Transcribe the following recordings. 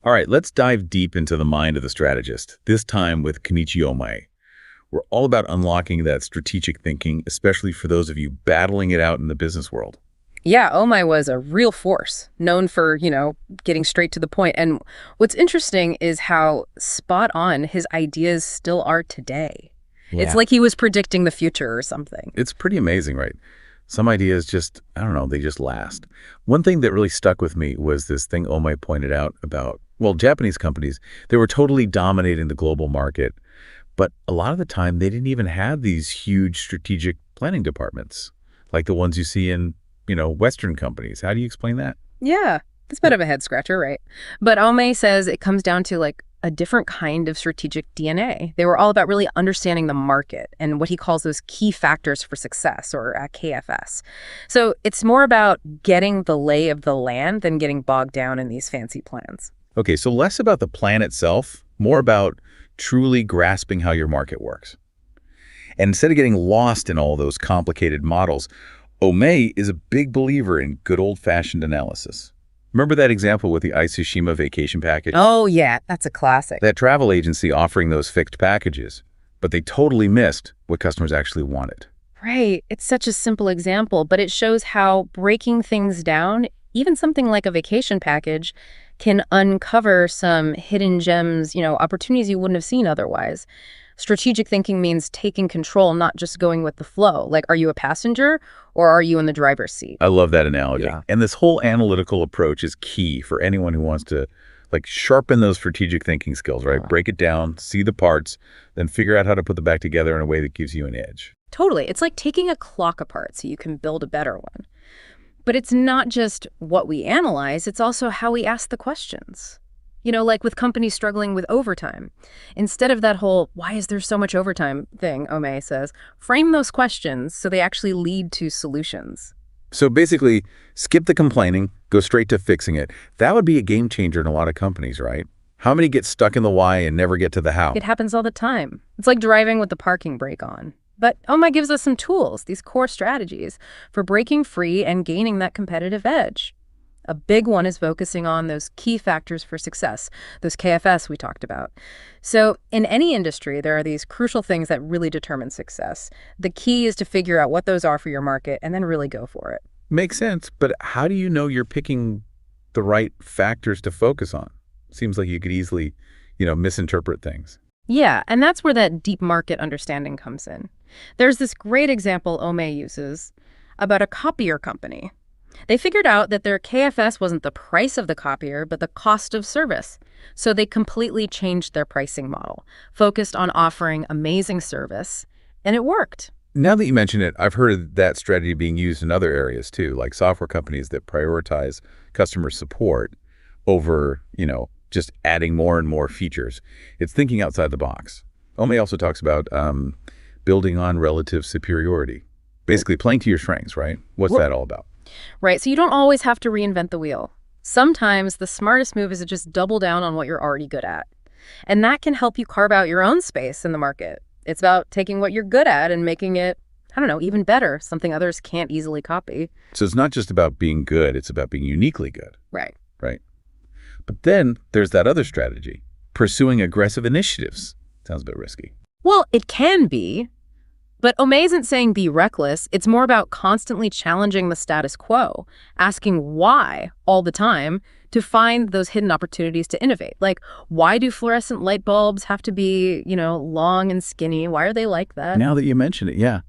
All right, let's dive deep into the mind of the strategist, this time with Kenichi Ohmae. We're all about unlocking that strategic thinking, especially for those of you battling it out in the business world. Yeah, Ohmae was a real force, known for, getting straight to the point. And what's interesting is how spot on his ideas still are today. It's Yeah. like he was predicting the future or something. It's pretty amazing, right? Some ideas just, I don't know, they just last. One thing that really stuck with me was this thing Ohmae pointed out about, well, Japanese companies, they were totally dominating the global market, but a lot of the time they didn't even have these huge strategic planning departments like the ones you see in, Western companies. How do you explain that? Yeah, it's a bit of a head scratcher, right? But Ohmae says it comes down to like a different kind of strategic DNA. They were all about really understanding the market and what he calls those key factors for success, or KFS. So it's more about getting the lay of the land than getting bogged down in these fancy plans. Okay, so less about the plan itself, more about truly grasping how your market works. And instead of getting lost in all those complicated models, Ohmae is a big believer in good old-fashioned analysis. Remember that example with the Izushima vacation package? Oh, yeah, that's a classic. That travel agency offering those fixed packages, but they totally missed what customers actually wanted. Right. It's such a simple example, but it shows how breaking things down, even something like a vacation package, can uncover some hidden gems, opportunities you wouldn't have seen otherwise. Strategic thinking means taking control, not just going with the flow. Like, are you a passenger or are you in the driver's seat? I love that analogy. Yeah. And this whole analytical approach is key for anyone who wants to sharpen those strategic thinking skills, right? Break it down, see the parts, then figure out how to put them back together in a way that gives you an edge. Totally. It's like taking a clock apart so you can build a better one. But it's not just what we analyze, it's also how we ask the questions. Like with companies struggling with overtime. Instead of that whole, why is there so much overtime thing, Ohmae says, frame those questions so they actually lead to solutions. So basically, skip the complaining, go straight to fixing it. That would be a game changer in a lot of companies, right? How many get stuck in the why and never get to the how? It happens all the time. It's like driving with the parking brake on. But Ohmae gives us some tools, these core strategies, for breaking free and gaining that competitive edge. A big one is focusing on those key factors for success, those KFS we talked about. So in any industry, there are these crucial things that really determine success. The key is to figure out what those are for your market and then really go for it. Makes sense, but how do you know you're picking the right factors to focus on? Seems like you could easily, misinterpret things. Yeah, and that's where that deep market understanding comes in. There's this great example Ohmae uses about a copier company. They figured out that their KFS wasn't the price of the copier, but the cost of service. So they completely changed their pricing model, focused on offering amazing service, and it worked. Now that you mention it, I've heard of that strategy being used in other areas too, like software companies that prioritize customer support over, just adding more and more features. It's thinking outside the box. Ohmae also talks about building on relative superiority, basically playing to your strengths, right? What's that all about? Right, so you don't always have to reinvent the wheel. Sometimes the smartest move is to just double down on what you're already good at. And that can help you carve out your own space in the market. It's about taking what you're good at and making it, even better, something others can't easily copy. So it's not just about being good, it's about being uniquely good. Right. Right. But then there's that other strategy, pursuing aggressive initiatives. Sounds a bit risky. Well, it can be. But Ohmae isn't saying be reckless. It's more about constantly challenging the status quo, asking why all the time to find those hidden opportunities to innovate. Like, why do fluorescent light bulbs have to be, long and skinny? Why are they like that? Now that you mention it, yeah.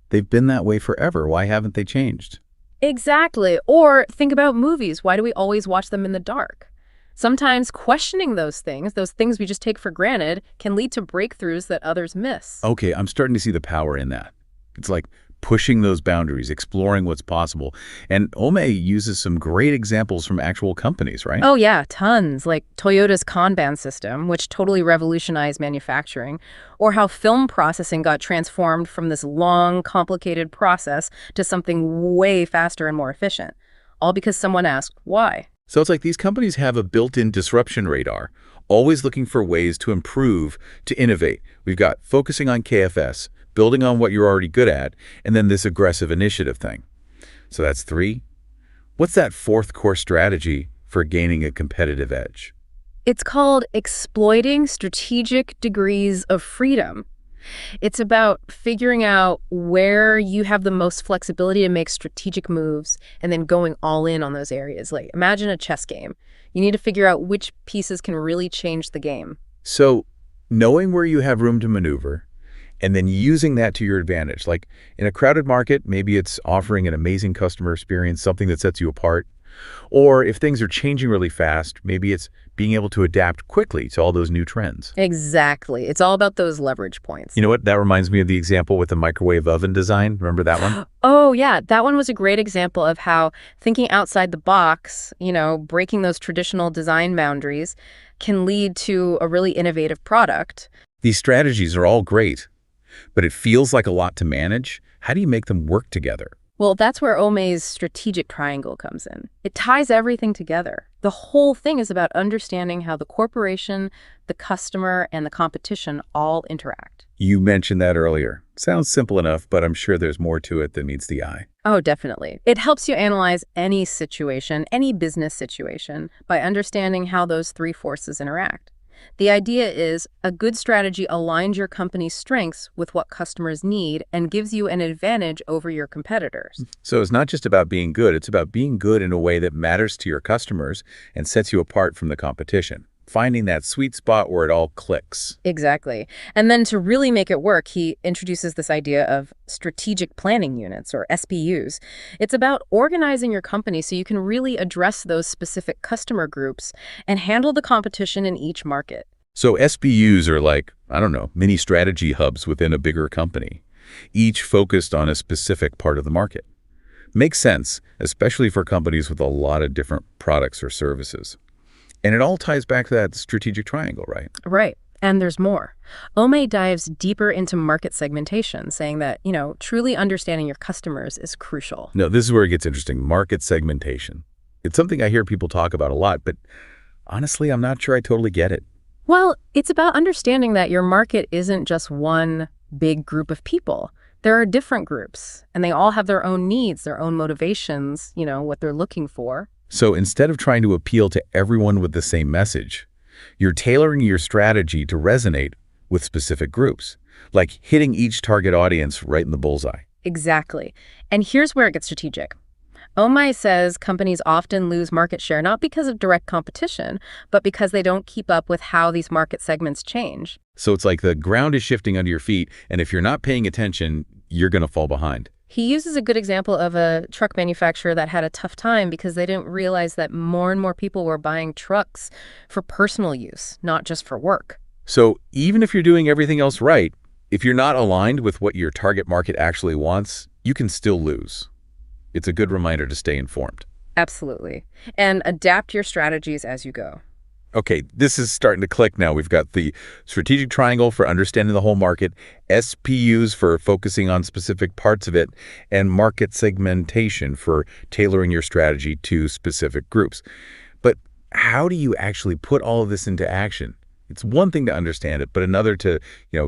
They've been that way forever. Why haven't they changed? Exactly. Or think about movies. Why do we always watch them in the dark? Sometimes questioning those things we just take for granted, can lead to breakthroughs that others miss. Okay, I'm starting to see the power in that. It's like pushing those boundaries, exploring what's possible. And Ohmae uses some great examples from actual companies, right? Oh yeah, tons, like Toyota's Kanban system, which totally revolutionized manufacturing, or how film processing got transformed from this long, complicated process to something way faster and more efficient, all because someone asked why. So it's like these companies have a built-in disruption radar, always looking for ways to improve, to innovate. We've got focusing on KFS, building on what you're already good at, and then this aggressive initiative thing. So that's 3. What's that 4th core strategy for gaining a competitive edge? It's called exploiting strategic degrees of freedom. It's about figuring out where you have the most flexibility to make strategic moves and then going all in on those areas. Like, imagine a chess game. You need to figure out which pieces can really change the game. So knowing where you have room to maneuver and then using that to your advantage, like in a crowded market, maybe it's offering an amazing customer experience, something that sets you apart. Or if things are changing really fast, maybe it's being able to adapt quickly to all those new trends. Exactly. It's all about those leverage points. You know what? That reminds me of the example with the microwave oven design. Remember that one? Oh, yeah. That one was a great example of how thinking outside the box, breaking those traditional design boundaries can lead to a really innovative product. These strategies are all great, but it feels like a lot to manage. How do you make them work together? Well, that's where Ohmae's strategic triangle comes in. It ties everything together. The whole thing is about understanding how the corporation, the customer, and the competition all interact. You mentioned that earlier. Sounds simple enough, but I'm sure there's more to it than meets the eye. Oh, definitely. It helps you analyze any situation, any business situation, by understanding how those three forces interact. The idea is a good strategy aligns your company's strengths with what customers need and gives you an advantage over your competitors. So it's not just about being good, it's about being good in a way that matters to your customers and sets you apart from the competition. Finding that sweet spot where it all clicks. Exactly. And then to really make it work, he introduces this idea of strategic planning units, or SPUs. It's about organizing your company so you can really address those specific customer groups and handle the competition in each market. So SBUs are like, I don't know, mini strategy hubs within a bigger company, each focused on a specific part of the market. Makes sense, especially for companies with a lot of different products or services. And it all ties back to that strategic triangle, right? Right. And there's more. Ohmae dives deeper into market segmentation, saying that, truly understanding your customers is crucial. No, this is where it gets interesting. Market segmentation. It's something I hear people talk about a lot, but honestly, I'm not sure I totally get it. Well, it's about understanding that your market isn't just one big group of people. There are different groups, and they all have their own needs, their own motivations, what they're looking for. So instead of trying to appeal to everyone with the same message, you're tailoring your strategy to resonate with specific groups, like hitting each target audience right in the bullseye. Exactly. And here's where it gets strategic. Ohmae says companies often lose market share not because of direct competition, but because they don't keep up with how these market segments change. So it's like the ground is shifting under your feet, and if you're not paying attention, you're going to fall behind. He uses a good example of a truck manufacturer that had a tough time because they didn't realize that more and more people were buying trucks for personal use, not just for work. So even if you're doing everything else right, if you're not aligned with what your target market actually wants, you can still lose. It's a good reminder to stay informed. Absolutely. And adapt your strategies as you go. Okay, this is starting to click now. We've got the strategic triangle for understanding the whole market, SPUs for focusing on specific parts of it, and market segmentation for tailoring your strategy to specific groups. But how do you actually put all of this into action? It's one thing to understand it, but another to,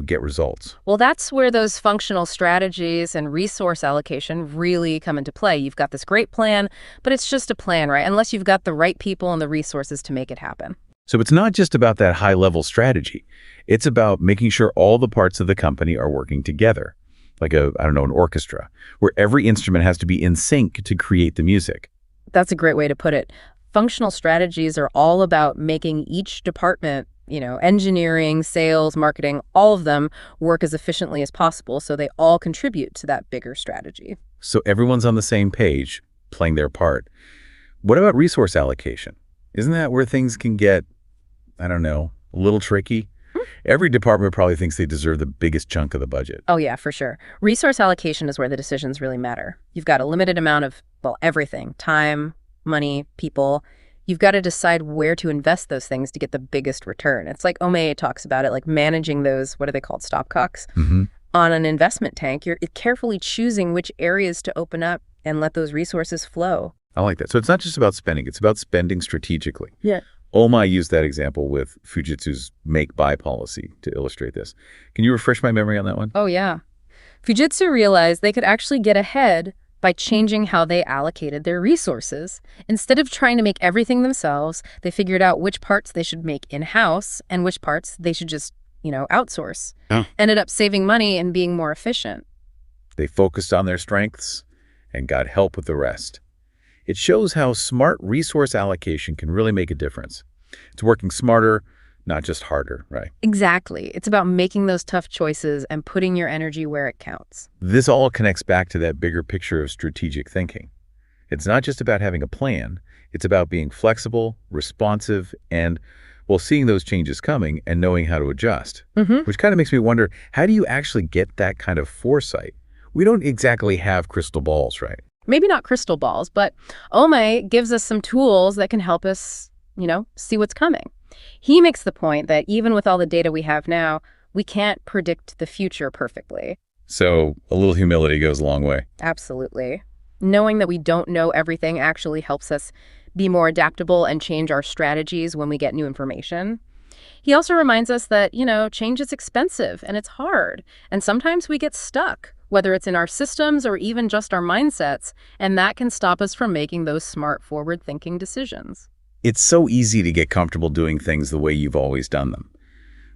get results. Well, that's where those functional strategies and resource allocation really come into play. You've got this great plan, but it's just a plan, right? Unless you've got the right people and the resources to make it happen. So it's not just about that high-level strategy. It's about making sure all the parts of the company are working together, like an orchestra, where every instrument has to be in sync to create the music. That's a great way to put it. Functional strategies are all about making each department, engineering, sales, marketing, all of them work as efficiently as possible so they all contribute to that bigger strategy. So everyone's on the same page, playing their part. What about resource allocation? Isn't that where things can get, a little tricky? Every department probably thinks they deserve the biggest chunk of the budget. Oh, yeah, for sure. Resource allocation is where the decisions really matter. You've got a limited amount of, everything, time, money, people. You've got to decide where to invest those things to get the biggest return. It's like Ohmae talks about it, like managing those, what are they called, stopcocks? On an investment tank, you're carefully choosing which areas to open up and let those resources flow. I like that. So it's not just about spending, it's about spending strategically. Yeah. Ohmae used that example with Fujitsu's make-buy policy to illustrate this. Can you refresh my memory on that one? Oh, yeah. Fujitsu realized they could actually get ahead by changing how they allocated their resources. Instead of trying to make everything themselves, they figured out which parts they should make in-house and which parts they should just, outsource. Oh. Ended up saving money and being more efficient. They focused on their strengths and got help with the rest. It shows how smart resource allocation can really make a difference. It's working smarter, not just harder, right? Exactly. It's about making those tough choices and putting your energy where it counts. This all connects back to that bigger picture of strategic thinking. It's not just about having a plan. It's about being flexible, responsive, and, well, seeing those changes coming and knowing how to adjust. Which kind of makes me wonder, how do you actually get that kind of foresight? We don't exactly have crystal balls, right? Maybe not crystal balls, but Ohmae gives us some tools that can help us, see what's coming. He makes the point that even with all the data we have now, we can't predict the future perfectly. So a little humility goes a long way. Absolutely. Knowing that we don't know everything actually helps us be more adaptable and change our strategies when we get new information. He also reminds us that, change is expensive and it's hard. And sometimes we get stuck, whether it's in our systems or even just our mindsets, and that can stop us from making those smart, forward-thinking decisions. It's so easy to get comfortable doing things the way you've always done them.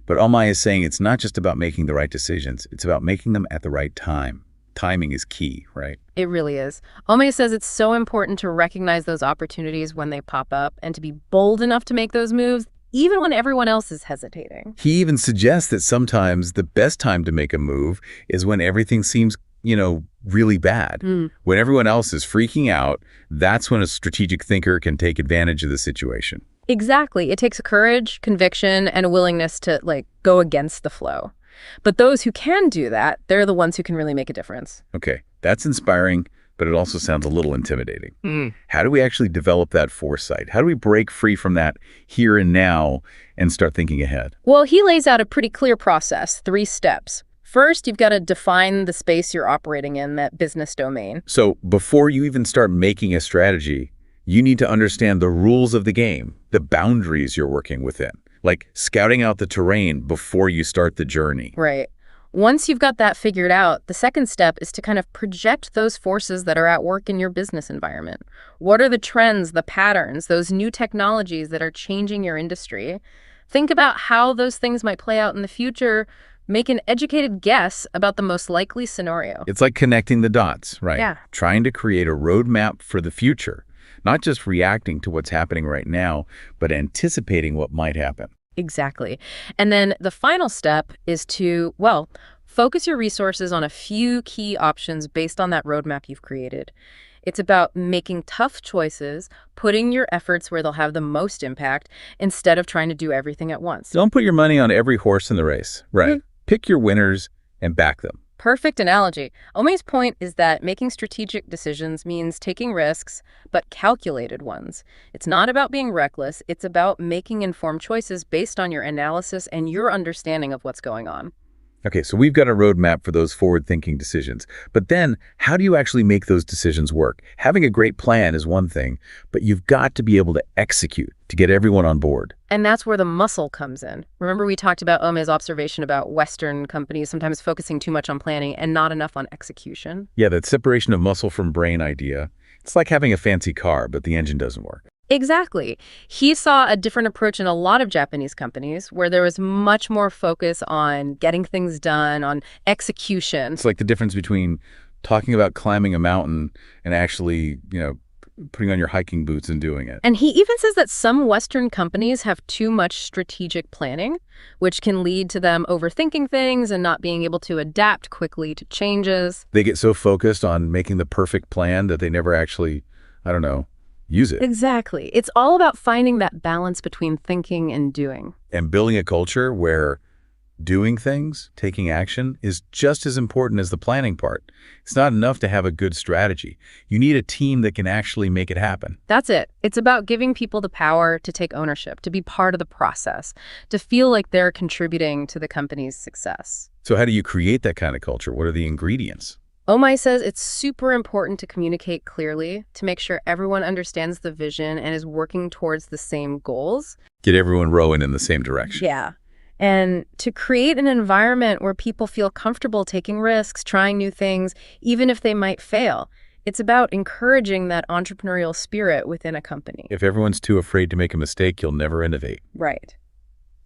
But Ohmae is saying it's not just about making the right decisions, it's about making them at the right time. Timing is key, right? It really is. Ohmae says it's so important to recognize those opportunities when they pop up and to be bold enough to make those moves, even when everyone else is hesitating. He even suggests that sometimes the best time to make a move is when everything seems, really bad. When everyone else is freaking out, that's when a strategic thinker can take advantage of the situation. Exactly. It takes courage, conviction, and a willingness to, go against the flow. But those who can do that, they're the ones who can really make a difference. Okay, that's inspiring, but it also sounds a little intimidating. How do we actually develop that foresight? How do we break free from that here and now and start thinking ahead? Well, he lays out a pretty clear process, 3 steps. First, you've got to define the space you're operating in, that business domain. So before you even start making a strategy, you need to understand the rules of the game, the boundaries you're working within, like scouting out the terrain before you start the journey. Right. Once you've got that figured out, the second step is to kind of project those forces that are at work in your business environment. What are the trends, the patterns, those new technologies that are changing your industry? Think about how those things might play out in the future. Make an educated guess about the most likely scenario. It's like connecting the dots, right? Yeah. Trying to create a roadmap for the future, not just reacting to what's happening right now, but anticipating what might happen. Exactly. And then the final step is to, focus your resources on a few key options based on that roadmap you've created. It's about making tough choices, putting your efforts where they'll have the most impact, instead of trying to do everything at once. Don't put your money on every horse in the race, right? Pick your winners and back them. Perfect analogy. Ohmae's point is that making strategic decisions means taking risks, but calculated ones. It's not about being reckless. It's about making informed choices based on your analysis and your understanding of what's going on. Okay, so we've got a roadmap for those forward-thinking decisions. But then, how do you actually make those decisions work? Having a great plan is one thing, but you've got to be able to execute to get everyone on board. And that's where the muscle comes in. Remember we talked about Ohmae's observation about Western companies sometimes focusing too much on planning and not enough on execution? Yeah, that separation of muscle from brain idea. It's like having a fancy car, but the engine doesn't work. Exactly. He saw a different approach in a lot of Japanese companies where there was much more focus on getting things done, on execution. It's like the difference between talking about climbing a mountain and actually, putting on your hiking boots and doing it. And he even says that some Western companies have too much strategic planning, which can lead to them overthinking things and not being able to adapt quickly to changes. They get so focused on making the perfect plan that they never actually, use it. Exactly. It's all about finding that balance between thinking and doing. And building a culture where doing things, taking action, is just as important as the planning part. It's not enough to have a good strategy. You need a team that can actually make it happen. That's it. It's about giving people the power to take ownership, to be part of the process, to feel like they're contributing to the company's success. So how do you create that kind of culture? What are the ingredients? Ohmae says it's super important to communicate clearly, to make sure everyone understands the vision and is working towards the same goals. Get everyone rowing in the same direction. Yeah. And to create an environment where people feel comfortable taking risks, trying new things, even if they might fail. It's about encouraging that entrepreneurial spirit within a company. If everyone's too afraid to make a mistake, you'll never innovate. Right.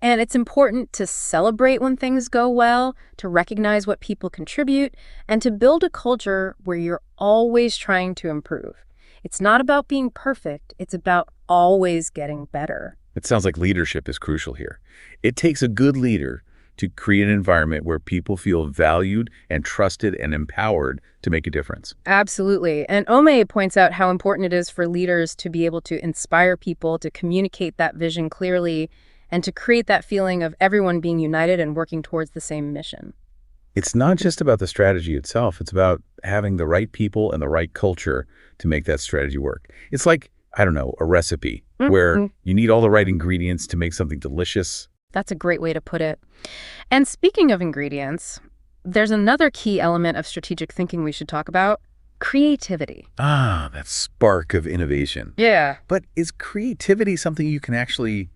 And it's important to celebrate when things go well, to recognize what people contribute, and to build a culture where you're always trying to improve. It's not about being perfect, it's about always getting better. It sounds like leadership is crucial here. It takes a good leader to create an environment where people feel valued and trusted and empowered to make a difference. Absolutely. And Ohmae points out how important it is for leaders to be able to inspire people, to communicate that vision clearly, and to create that feeling of everyone being united and working towards the same mission. It's not just about the strategy itself. It's about having the right people and the right culture to make that strategy work. It's like, I don't know, a recipe where you need all the right ingredients to make something delicious. That's a great way to put it. And speaking of ingredients, there's another key element of strategic thinking we should talk about: creativity. Ah, that spark of innovation. Yeah. But is creativity something you can actually,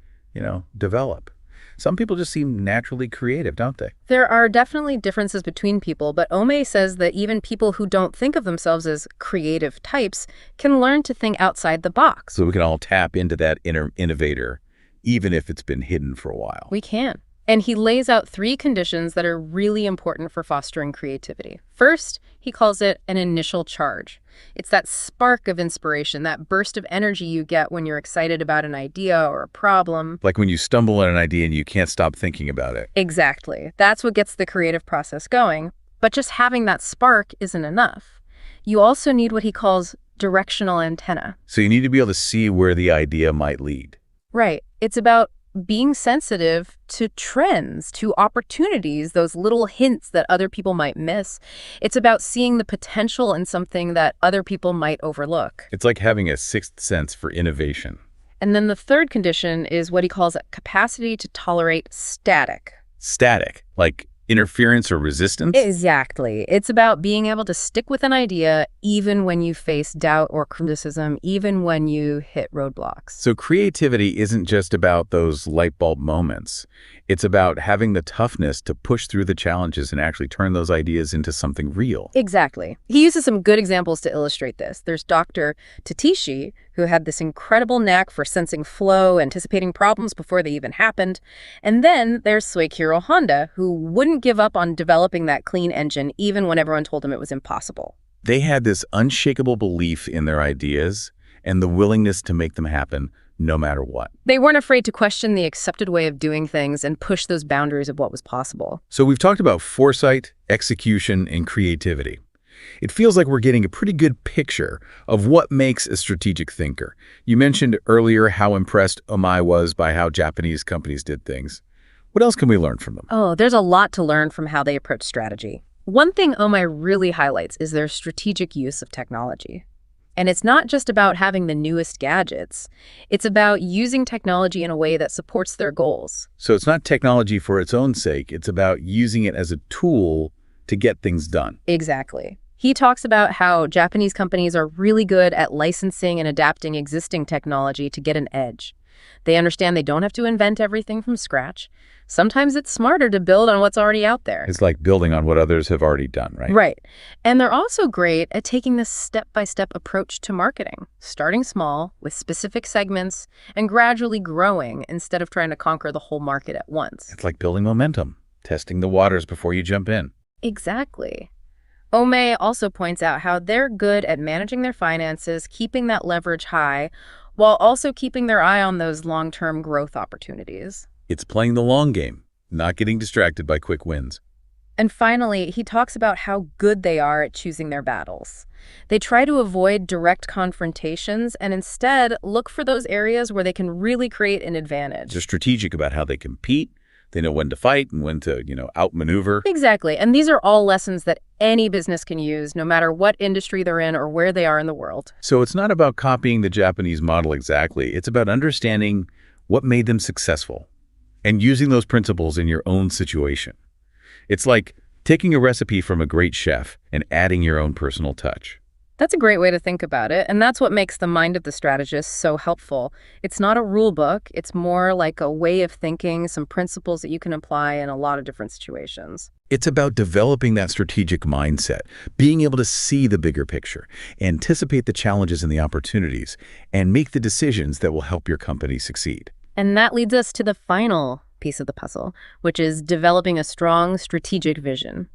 develop? Some people just seem naturally creative, don't they? There are definitely differences between people, but Ohmae says that even people who don't think of themselves as creative types can learn to think outside the box. So we can all tap into that inner innovator, even if it's been hidden for a while. We can. And he lays out 3 conditions that are really important for fostering creativity. First, he calls it an initial charge. It's that spark of inspiration, that burst of energy you get when you're excited about an idea or a problem. Like when you stumble on an idea and you can't stop thinking about it. Exactly. That's what gets the creative process going. But just having that spark isn't enough. You also need what he calls directional antenna. So you need to be able to see where the idea might lead. Right. It's about being sensitive to trends, to opportunities, those little hints that other people might miss. It's about seeing the potential in something that other people might overlook. It's like having a sixth sense for innovation. And then the third condition is what he calls a capacity to tolerate static. Static, like interference or resistance? Exactly. It's about being able to stick with an idea even when you face doubt or criticism, even when you hit roadblocks. So creativity isn't just about those light bulb moments. It's about having the toughness to push through the challenges and actually turn those ideas into something real. Exactly. He uses some good examples to illustrate this. There's Dr. Kenichi, who had this incredible knack for sensing flow, anticipating problems before they even happened. And then there's Soichiro Honda, who wouldn't give up on developing that clean engine even when everyone told him it was impossible. They had this unshakable belief in their ideas and the willingness to make them happen no matter what. They weren't afraid to question the accepted way of doing things and push those boundaries of what was possible. So we've talked about foresight, execution, and creativity. It feels like we're getting a pretty good picture of what makes a strategic thinker. You mentioned earlier how impressed Ohmae was by how Japanese companies did things. What else can we learn from them? Oh, there's a lot to learn from how they approach strategy. One thing Ohmae really highlights is their strategic use of technology. And it's not just about having the newest gadgets. It's about using technology in a way that supports their goals. So it's not technology for its own sake. It's about using it as a tool to get things done. Exactly. He talks about how Japanese companies are really good at licensing and adapting existing technology to get an edge. They understand they don't have to invent everything from scratch. Sometimes it's smarter to build on what's already out there. It's like building on what others have already done, right? Right. And they're also great at taking this step-by-step approach to marketing, starting small with specific segments and gradually growing instead of trying to conquer the whole market at once. It's like building momentum, testing the waters before you jump in. Exactly. Ohmae also points out how they're good at managing their finances, keeping that leverage high, while also keeping their eye on those long-term growth opportunities. It's playing the long game, not getting distracted by quick wins. And finally, he talks about how good they are at choosing their battles. They try to avoid direct confrontations and instead look for those areas where they can really create an advantage. They're strategic about how they compete. They know when to fight and when to, outmaneuver. Exactly. And these are all lessons that any business can use, no matter what industry they're in or where they are in the world. So it's not about copying the Japanese model exactly. It's about understanding what made them successful and using those principles in your own situation. It's like taking a recipe from a great chef and adding your own personal touch. That's a great way to think about it, and that's what makes the mind of the strategist so helpful. It's not a rule book, it's more like a way of thinking, some principles that you can apply in a lot of different situations. It's about developing that strategic mindset, being able to see the bigger picture, anticipate the challenges and the opportunities, and make the decisions that will help your company succeed. And that leads us to the final piece of the puzzle, which is developing a strong strategic vision.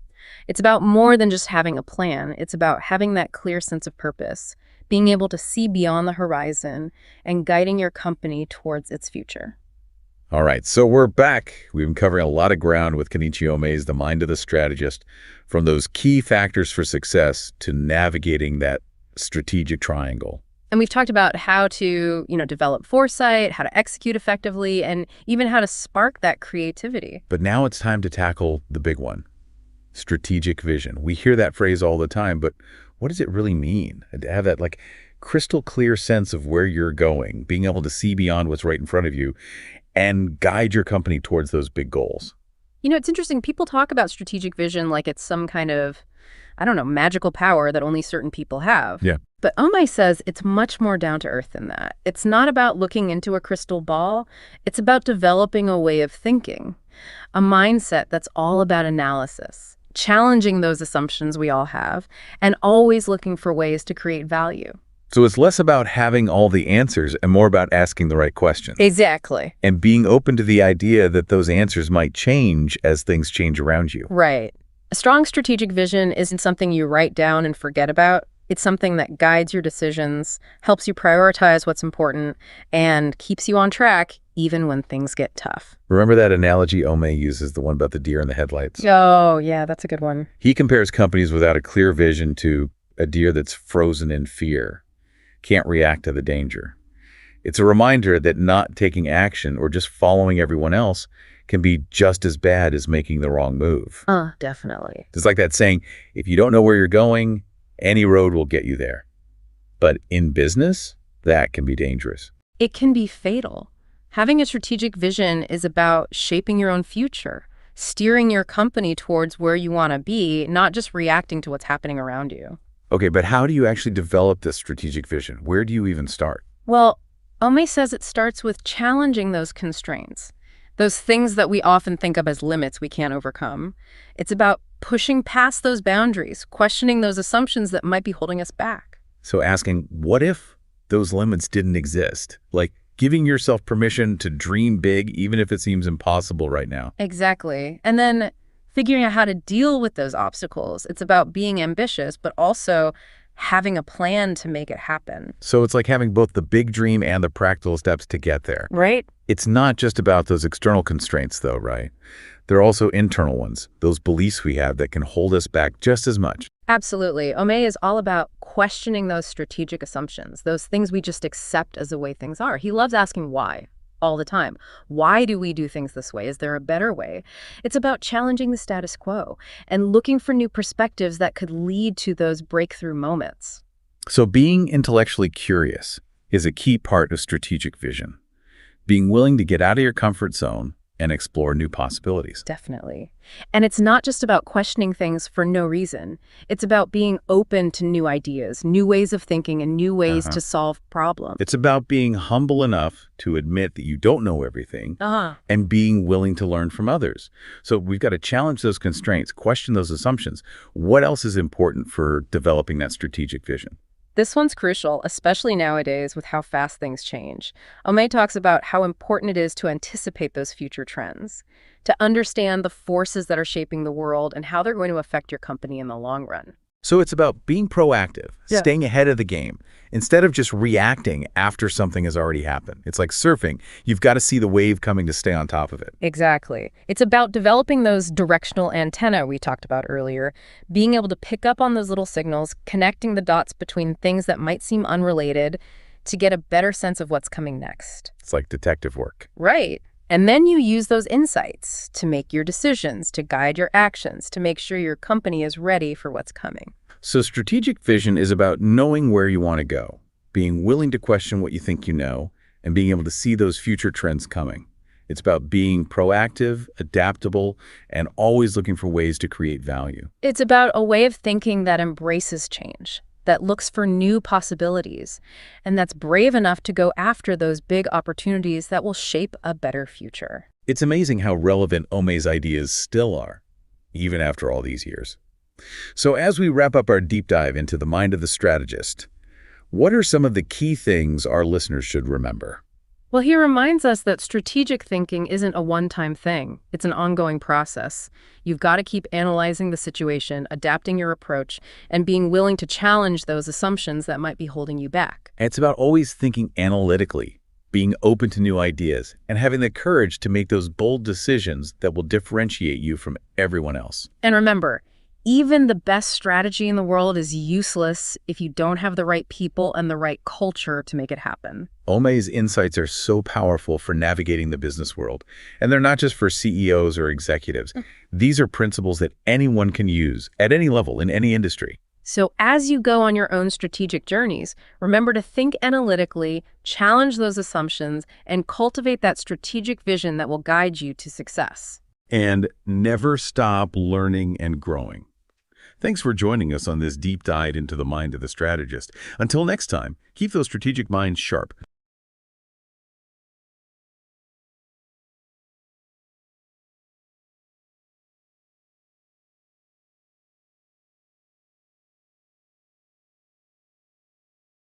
It's about more than just having a plan. It's about having that clear sense of purpose, being able to see beyond the horizon, and guiding your company towards its future. All right, so we're back. We've been covering a lot of ground with Kenichi Ohmae's The Mind of the Strategist, from those key factors for success to navigating that strategic triangle. And we've talked about how to, develop foresight, how to execute effectively, and even how to spark that creativity. But now it's time to tackle the big one, strategic vision. We hear that phrase all the time, but what does it really mean? To have that crystal clear sense of where you're going, being able to see beyond what's right in front of you and guide your company towards those big goals. It's interesting. People talk about strategic vision like it's some kind of, magical power that only certain people have. Yeah. But Ohmae says it's much more down to earth than that. It's not about looking into a crystal ball. It's about developing a way of thinking, a mindset that's all about analysis, challenging those assumptions we all have, and always looking for ways to create value. So it's less about having all the answers and more about asking the right questions. Exactly. And being open to the idea that those answers might change as things change around you. Right. A strong strategic vision isn't something you write down and forget about. It's something that guides your decisions, helps you prioritize what's important, and keeps you on track even when things get tough. Remember that analogy Ohmae uses, the one about the deer in the headlights? Oh, yeah, that's a good one. He compares companies without a clear vision to a deer that's frozen in fear, can't react to the danger. It's a reminder that not taking action or just following everyone else can be just as bad as making the wrong move. Definitely. It's like that saying, if you don't know where you're going, any road will get you there. But in business, that can be dangerous. It can be fatal. Having a strategic vision is about shaping your own future, steering your company towards where you want to be, not just reacting to what's happening around you. Okay, but how do you actually develop this strategic vision? Where do you even start? Well, Ohmae says it starts with challenging those constraints, those things that we often think of as limits we can't overcome. It's about pushing past those boundaries, questioning those assumptions that might be holding us back. So asking, what if those limits didn't exist? Like giving yourself permission to dream big, even if it seems impossible right now. Exactly. And then figuring out how to deal with those obstacles. It's about being ambitious, but also having a plan to make it happen. So it's like having both the big dream and the practical steps to get there. Right? It's not just about those external constraints, though, right? There are also internal ones, those beliefs we have that can hold us back just as much. Absolutely. Ohmae is all about questioning those strategic assumptions, those things we just accept as the way things are. He loves asking why all the time. Why do we do things this way? Is there a better way? It's about challenging the status quo and looking for new perspectives that could lead to those breakthrough moments. So being intellectually curious is a key part of strategic vision. Being willing to get out of your comfort zone and explore new possibilities. Definitely. And it's not just about questioning things for no reason. It's about being open to new ideas, new ways of thinking, and new ways to solve problems. It's about being humble enough to admit that you don't know everything and being willing to learn from others. So we've got to challenge those constraints, question those assumptions. What else is important for developing that strategic vision? This one's crucial, especially nowadays with how fast things change. Ohmae talks about how important it is to anticipate those future trends, to understand the forces that are shaping the world and how they're going to affect your company in the long run. So it's about being proactive, staying ahead of the game, instead of just reacting after something has already happened. It's like surfing. You've got to see the wave coming to stay on top of it. Exactly. It's about developing those directional antennae we talked about earlier, being able to pick up on those little signals, connecting the dots between things that might seem unrelated to get a better sense of what's coming next. It's like detective work. Right. And then you use those insights to make your decisions, to guide your actions, to make sure your company is ready for what's coming. So strategic vision is about knowing where you want to go, being willing to question what you think you know, and being able to see those future trends coming. It's about being proactive, adaptable, and always looking for ways to create value. It's about a way of thinking that embraces change, that looks for new possibilities, and that's brave enough to go after those big opportunities that will shape a better future. It's amazing how relevant Ohmae's ideas still are, even after all these years. So as we wrap up our deep dive into the mind of the strategist, what are some of the key things our listeners should remember? Well, he reminds us that strategic thinking isn't a one-time thing. It's an ongoing process. You've got to keep analyzing the situation, adapting your approach, and being willing to challenge those assumptions that might be holding you back. It's about always thinking analytically, being open to new ideas, and having the courage to make those bold decisions that will differentiate you from everyone else. And remember, even the best strategy in the world is useless if you don't have the right people and the right culture to make it happen. Ohmae's insights are so powerful for navigating the business world, and they're not just for CEOs or executives. These are principles that anyone can use at any level in any industry. So as you go on your own strategic journeys, remember to think analytically, challenge those assumptions, and cultivate that strategic vision that will guide you to success. And never stop learning and growing. Thanks for joining us on this deep dive into the mind of the strategist. Until next time, keep those strategic minds sharp.